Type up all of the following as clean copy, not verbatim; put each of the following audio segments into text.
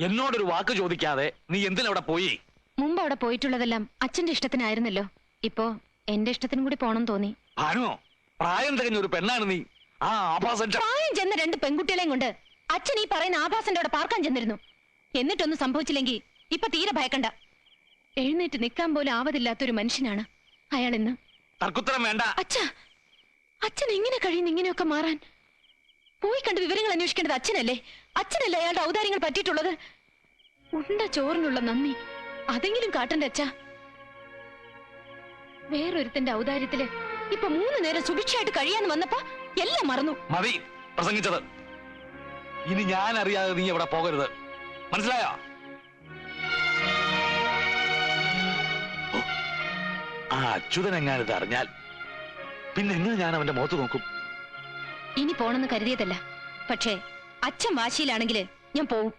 എന്നോടൊരു വാക്ക് ചോദിക്കാതെ നീ എന്തിനവിടെ പോയി? മുമ്പ് അവിടെ പോയിട്ടുള്ളതെല്ലാം അച്ഛന്റെ ഇഷ്ടത്തിനായിരുന്നല്ലോ. ഇപ്പോ എന്റെ ഇഷ്ടത്തിനും കൂടി പോണം തോന്നി. ഭാനു, പ്രായം തികഞ്ഞ ഒരു പെണ്ണാണ് നീ. ആ ആഭാസന്റെ പ്രായം ചെന്ന 2 പെൺകുട്ടികളെയും കൊണ്ട് അച്ഛൻ ഈ പറയുന്ന ആഭാസന്റെ അവിടെ പാർക്കാൻ ചെന്നിരുന്നു. എന്നിട്ടൊന്നും സംഭവിച്ചില്ലെങ്കിൽ ഇപ്പൊ തീരെ ഭയക്കണ്ട. എഴുന്നേറ്റ് നിൽക്കാൻ പോലും ആവതില്ലാത്തൊരു മനുഷ്യനാണ് അയാൾ ഇന്ന്. തർക്കുത്തരം വേണ്ട. അച്ഛൻ എങ്ങനെ കഴിയുന്നു ഇങ്ങനെയൊക്കെ മാറാൻ? പോയി കണ്ട് വിവരങ്ങൾ അന്വേഷിക്കേണ്ടത് അച്ഛനല്ലേ? അച്ഛനല്ലേ അയാളുടെ ഔദാര്യങ്ങൾ പറ്റിയിട്ടുള്ളത്? ഉണ്ട ചോറിനുള്ള നന്ദി അതെങ്കിലും കാട്ടണ്ടേ അച്ഛാ? വേറൊരുത്തന്റെ ഔദാര്യത്തില് ഇപ്പൊ 3 നേരം സുഭിക്ഷയായിട്ട് കഴിയാന്ന് വന്നപ്പോ എല്ലാം മറന്നു. മതി പ്രസംഗിച്ചത്. ഇനി ഞാൻ അറിയാതെ നീ എവിടെ പോകരുത്, മനസ്സിലായോ? ആ അച്യുതൻ എങ്ങാനിത് അറിഞ്ഞാൽ പിന്നെ എങ്ങനെ ഞാൻ അവന്റെ മുഖത്ത് നോക്കും? ഇനി പോണെന്ന് കരുതിയതല്ല, പക്ഷേ അച്ഛൻ വാശിയിലാണെങ്കിൽ ഞാൻ പോവും.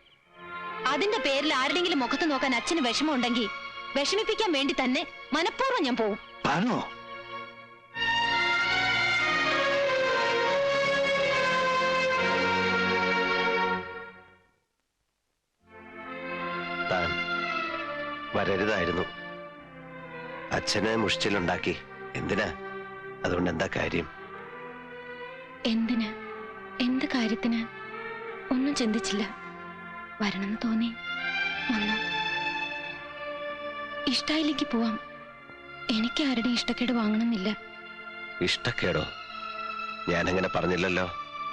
അതിന്റെ പേരിൽ ആരുടെങ്കിലും മുഖത്ത് നോക്കാൻ അച്ഛന് വിഷമം ഉണ്ടെങ്കിൽ വിഷമിപ്പിക്കാൻ വേണ്ടി തന്നെ മനഃപൂർവ്വം ഞാൻ പോവും. ആണോ? താൻ വരരുതായിരുന്നു. അച്ഛനെ മുഷിച്ചിലുണ്ടാക്കി. എന്തിനാ? അതുകൊണ്ട് എന്താ കാര്യം? എന്തിന്, എന്ത് കാര്യത്തിന് ഒന്നും ചിന്തിച്ചില്ല. വരണമെന്ന് തോന്നി വന്നു. ഇഷ്ടായില്ലെങ്കിൽ പോവാം. എനിക്ക് ആരുടെ ഇഷ്ടക്കേട് വാങ്ങണമെന്നില്ല. ഇഷ്ടക്കേടോ? ഞാനങ്ങനെ പറഞ്ഞില്ലല്ലോ.